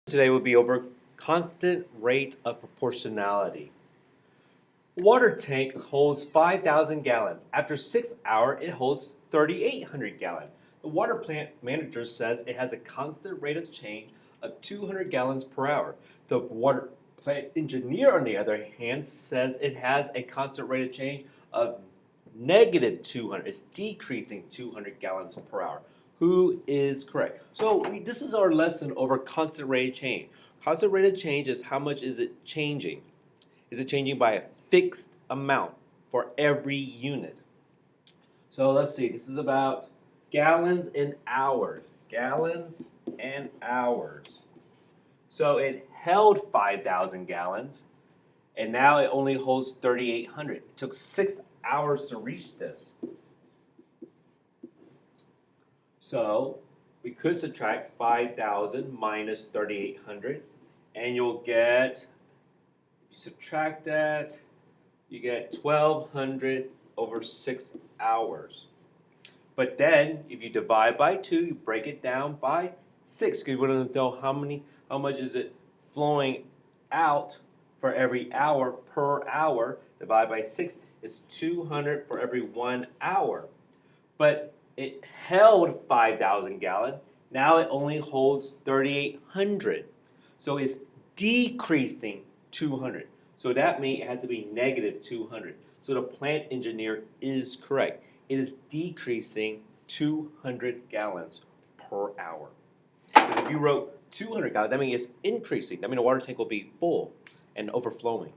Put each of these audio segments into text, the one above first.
Today will be over constant rate of proportionality. A water tank holds 5,000 gallons. After 6 hours, it holds 3,800 gallons. The water plant manager says it has a constant rate of change of 200 gallons per hour. The water plant engineer, on the other hand, says it has a constant rate of change of negative 200. It's decreasing 200 gallons per hour. Who is correct? So this is our lesson over constant rate of change. Constant rate of change is how much is it changing? Is it changing by a fixed amount for every unit? So let's see. This is about gallons and hours. Gallons and hours. So it held 5,000 gallons, and now it only holds 3,800. It took 6 hours to reach this. So we could subtract 5,000 minus 3,800, and you'll get, if you subtract that, you get 1,200 over 6 hours. But then, if you divide by 2, you break it down by 6, because you want to know how much is it flowing out for every hour per hour. Divide by 6 is 200 for every 1 hour. But it held 5,000 gallons. Now it only holds 3,800. So it's decreasing 200. So that means it has to be negative 200. So the plant engineer is correct. It is decreasing 200 gallons per hour. Because if you wrote 200 gallons, that means it's increasing. That means the water tank will be full and overflowing.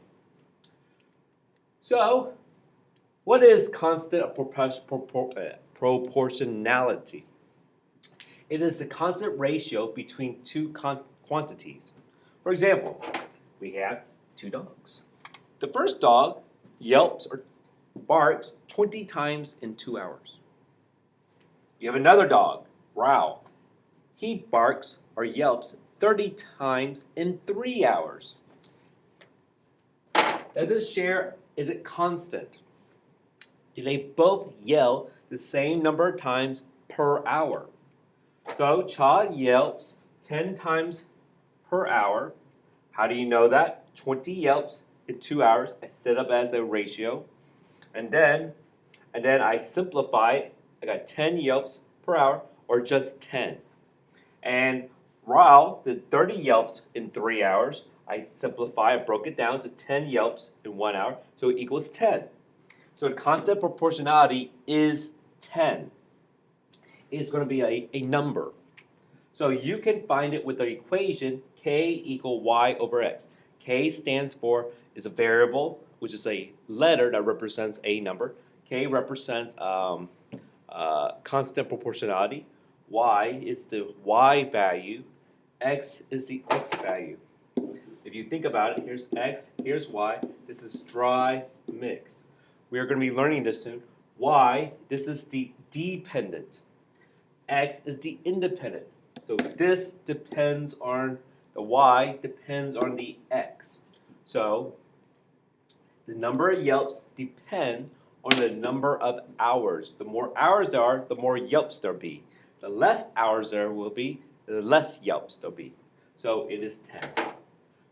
So, what is constant proportionality? It is the constant ratio between two quantities. For example, we have two dogs. The first dog yelps or barks 20 times in 2 hours. You have another dog, Rao. He barks or yelps 30 times in 3 hours. Does it share? Is it constant? Do they both yell the same number of times per hour? So Cha yelps 10 times per hour. How do you know that? 20 yelps in 2 hours. I set up as a ratio. And then I simplify it. I got 10 yelps per hour, or just 10. And Rao did 30 yelps in 3 hours. I broke it down to 10 yelps in 1 hour, so it equals 10. So the constant proportionality is 10. It's going to be a number. So you can find it with the equation k equal y over x. K stands for, is a variable, which is a letter that represents a number. K represents constant proportionality. Y is the y value. X is the x value. If you think about it, here's x, here's y. This is dry mix. We are going to be learning this soon. Y, this is the dependent. X is the independent. So this depends on, the y depends on the x. So the number of yelps depend on the number of hours. The more hours there are, the more yelps there'll be. The less hours there will be, the less yelps there'll be. So it is 10.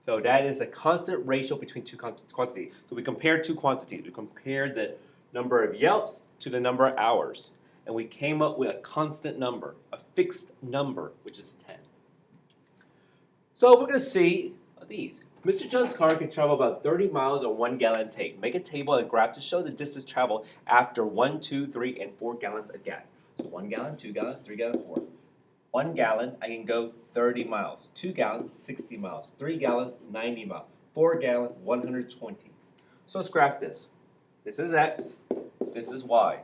So that is a constant ratio between two quantities. So we compare two quantities. We compare the number of yelps to the number of hours. And we came up with a constant number, a fixed number, which is 10. So we're going to see these. Mr. John's car can travel about 30 miles on 1 gallon tank. Make a table and graph to show the distance traveled after 1, 2, 3, and 4 gallons of gas. So 1 gallon, 2 gallons, 3 gallons, 4. 1 gallon, I can go 30 miles. 2 gallons, 60 miles. 3 gallons, 90 miles. 4 gallons, 120. So let's graph this. This is x. This is y.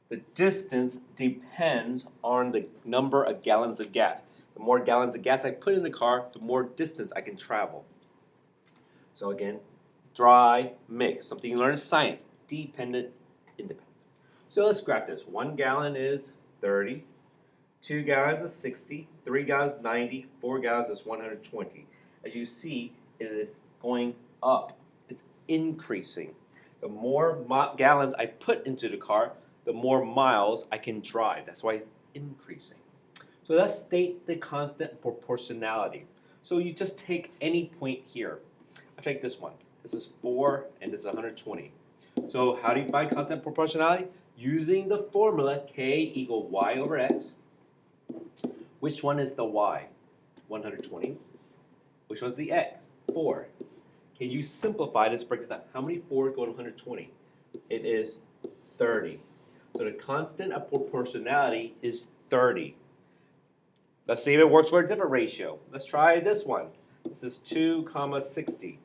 The distance depends on the number of gallons of gas. The more gallons of gas I put in the car, the more distance I can travel. So again, dry mix. Something you learn in science. Dependent, independent. So let's graph this. 1 gallon is 30. 2 gallons is 60, 3 gallons 90, 4 gallons is 120. As you see, it is going up. It's increasing. The more gallons I put into the car, the more miles I can drive. That's why it's increasing. So let's state the constant proportionality. So you just take any point here. I take this one. This is 4 and this is 120. So how do you find constant proportionality? Using the formula k equal y over x. Which one is the y? 120. Which one's the x? 4. Can you simplify this, break this down? How many 4 go to 120? It is 30. So the constant of proportionality is 30. Let's see if it works for a different ratio. Let's try this one. This is 2 comma 60.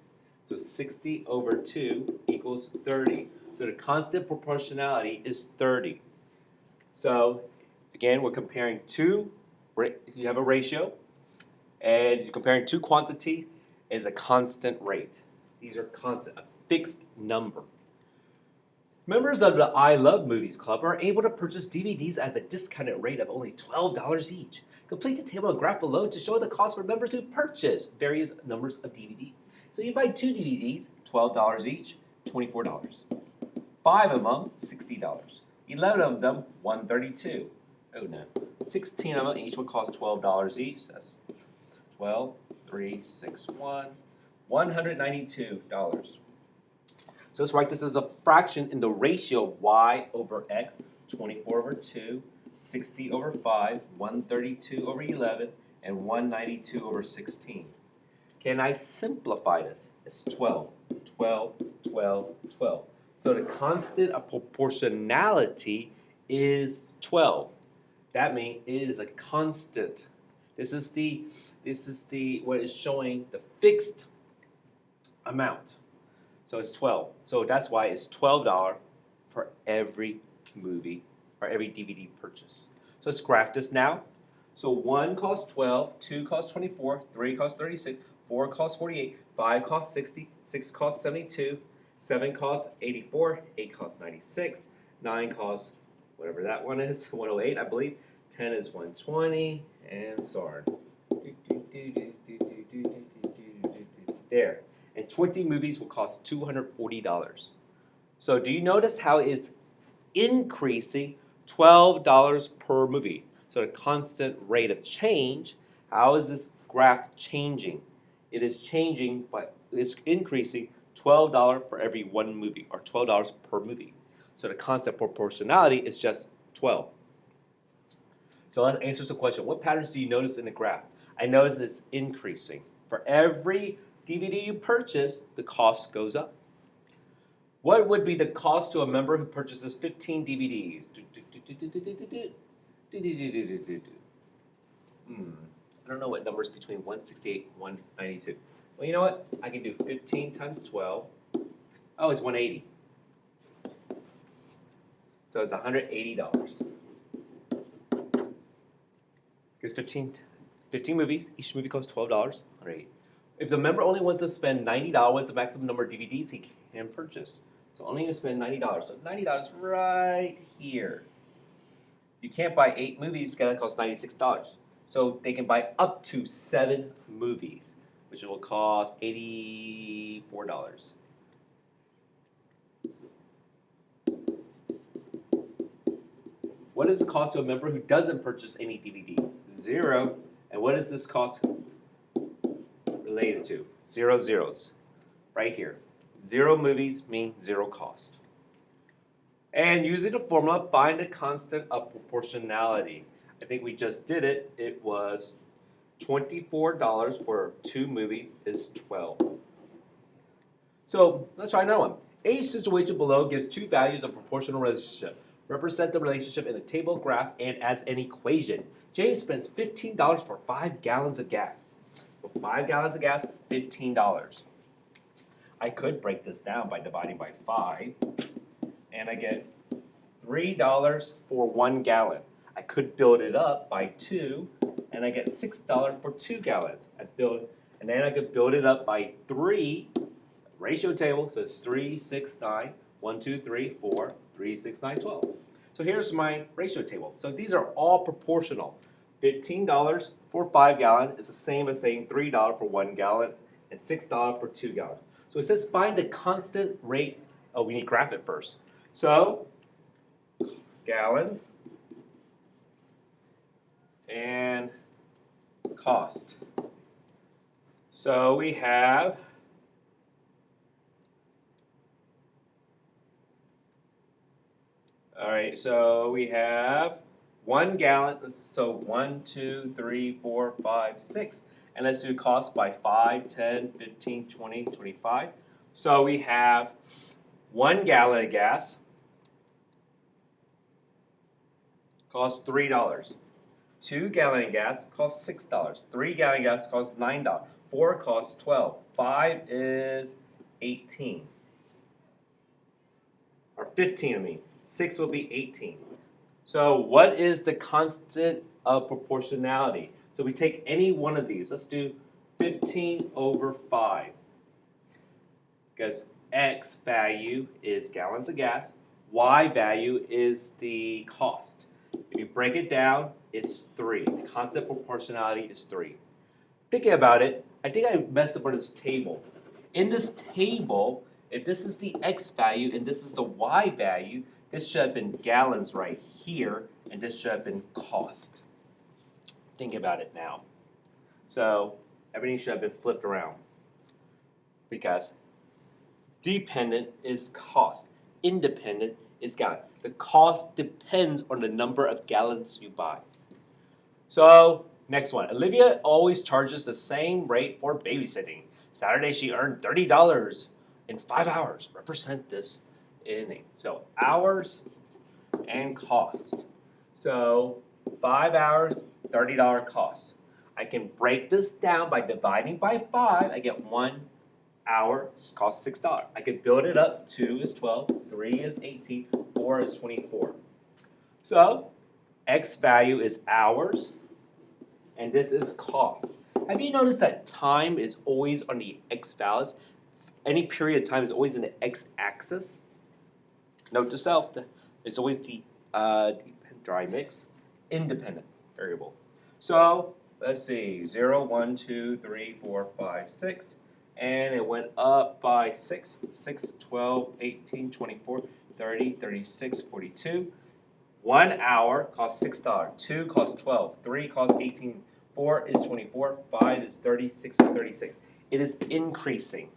So 60 over 2 equals 30. So the constant proportionality is 30. So again, we're comparing two, you have a ratio, and you're comparing two quantity is a constant rate. These are constant, a fixed number. Members of the I Love Movies Club are able to purchase DVDs at a discounted rate of only $12 each. Complete the table and graph below to show the cost for members who purchase various numbers of DVDs. So you buy 2 DVDs, $12 each, $24. 5 of them, $60. 11 of them, $132. Oh no. 16 of them, each would cost $12 each. That's 12, 3, 6, 1, $192. So let's write this as a fraction in the ratio of y over x, 24 over 2, 60 over 5, 132 over 11, and 192 over 16. Can I simplify this? It's 12, 12, 12, 12. So the constant of proportionality is 12. That means it is a constant. This is the what is showing the fixed amount. So it's 12. So that's why it's $12 for every movie or every DVD purchase. So let's graph this now. So 1 costs 12, 2 costs 24, 3 costs 36, 4 costs 48, 5 costs 60, 6 costs 72, 7 costs 84, 8 costs 96, 9 costs whatever that one is, 108 I believe, 10 is 120, and so on. There. And 20 movies will cost $240. So do you notice how it's increasing $12 per movie? So the constant rate of change, how is this graph changing? It is changing, but it's increasing $12 for every one movie, or $12 per movie. So the constant proportionality is just 12. So let's answer the question. What patterns do you notice in the graph? I notice it's increasing. For every DVD you purchase, the cost goes up. What would be the cost to a member who purchases 15 DVDs? I don't know what numbers between 168 and 192. Well, you know what? I can do 15 times 12. Oh, it's 180. So it's $180. Here's 15 movies. Each movie costs $12. 180. If the member only wants to spend $90, the maximum number of DVDs he can purchase. So only going to spend $90. So $90 right here. You can't buy 8 movies because that costs $96. So they can buy up to 7 movies, which will cost $84. What is the cost to a member who doesn't purchase any DVD? 0. And what is this cost related to? 0 zeros. Right here. 0 movies mean 0 cost. And using the formula, find the constant of proportionality. I think we just did it. It was $24 for 2 movies is 12. So let's try another one. Each situation below gives 2 values of proportional relationship. Represent the relationship in a table graph and as an equation. James spends $15 for 5 gallons of gas. For 5 gallons of gas, $15. I could break this down by dividing by 5, and I get $3 for 1 gallon. I could build it up by 2, and I get $6 for 2 gallons. And then I could build it up by 3. Ratio table, so it's 3, 6, 9, 1, 2, 3, 4, 3, 6, 9, 12. So here's my ratio table. So these are all proportional. $15 for 5 gallon is the same as saying $3 for 1 gallon and $6 for 2 gallons. So it says find the constant rate. Oh, we need to graph it first. So gallons and cost. So we have all right, so we have 1 gallon, so 1, 2, 3, 4, 5, 6. And let's do cost by 5, 10, 15, 20, 25. So we have 1 gallon of gas costs $3. 2 gallon of gas costs $6. 3 gallon of gas costs $9. 4 costs $12. 5 is 18. Or 15, I mean. 6 will be 18. So what is the constant of proportionality? So we take any one of these. Let's do 15 over 5. Because X value is gallons of gas. Y value is the cost. If you break it down, it's 3. The constant proportionality is 3. Thinking about it, I think I messed up on this table. In this table, if this is the X value and this is the Y value, this should have been gallons right here, and this should have been cost. Think about it now. So everything should have been flipped around because dependent is cost, independent is gallon. The cost depends on the number of gallons you buy. So next one, Olivia always charges the same rate for babysitting. Saturday she earned $30 in 5 hours. Represent this in so hours and cost. So 5 hours, $30 cost. I can break this down by dividing by 5. I get 1 hour costs $6. I can build it up. 2 is 12, 3 is 18, 4 is 24. So X value is hours, and this is cost. Have you noticed that time is always on the X values? Any period of time is always in the X axis. Note to self, it's always the dry mix, independent variable. So let's see, 0, 1, 2, 3, 4, 5, 6. And it went up by 6, 6, 12, 18, 24, 30, 36, 42. 1 hour costs $6. 2 costs 12. 3 costs 18. 4 is 24. 5 is 30. 6 is 36. It is increasing.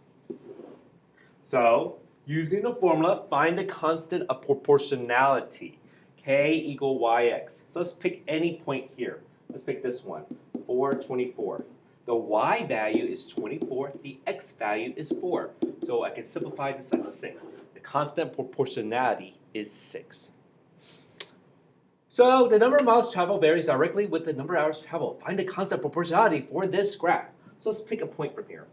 So using the formula, find the constant of proportionality. K equal yx. So let's pick any point here. Let's pick this one, 4, 24. The y value is 24. The x value is 4. So I can simplify this as 6. The constant proportionality is 6. So the number of miles traveled varies directly with the number of hours traveled. Find the constant proportionality for this graph. So let's pick a point from here.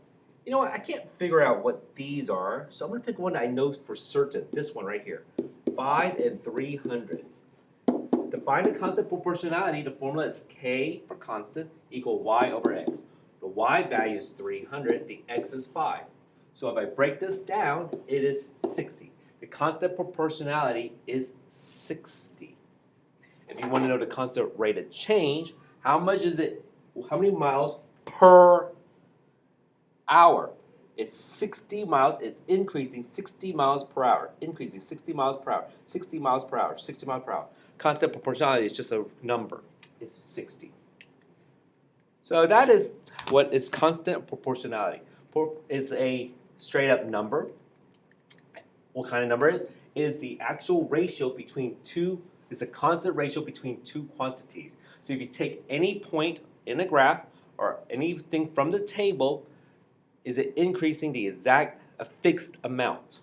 You know what? I can't figure out what these are, so I'm going to pick one that I know for certain. This one right here, 5 and 300. To find the constant proportionality, the formula is K for constant equal Y over X. The Y value is 300, the X is 5. So if I break this down, it is 60. The constant proportionality is 60. If you want to know the constant rate of change, how much is it, how many miles per hour? It's 60 miles, it's increasing 60 miles per hour, increasing 60 miles per hour, 60 miles per hour, 60 miles per hour. Constant proportionality is just a number, it's 60. So that is what is constant proportionality. It's a straight up number. What kind of number is? It is the actual ratio between two, it's a constant ratio between two quantities. So if you take any point in a graph or anything from the table, is it increasing the exact, a fixed amount?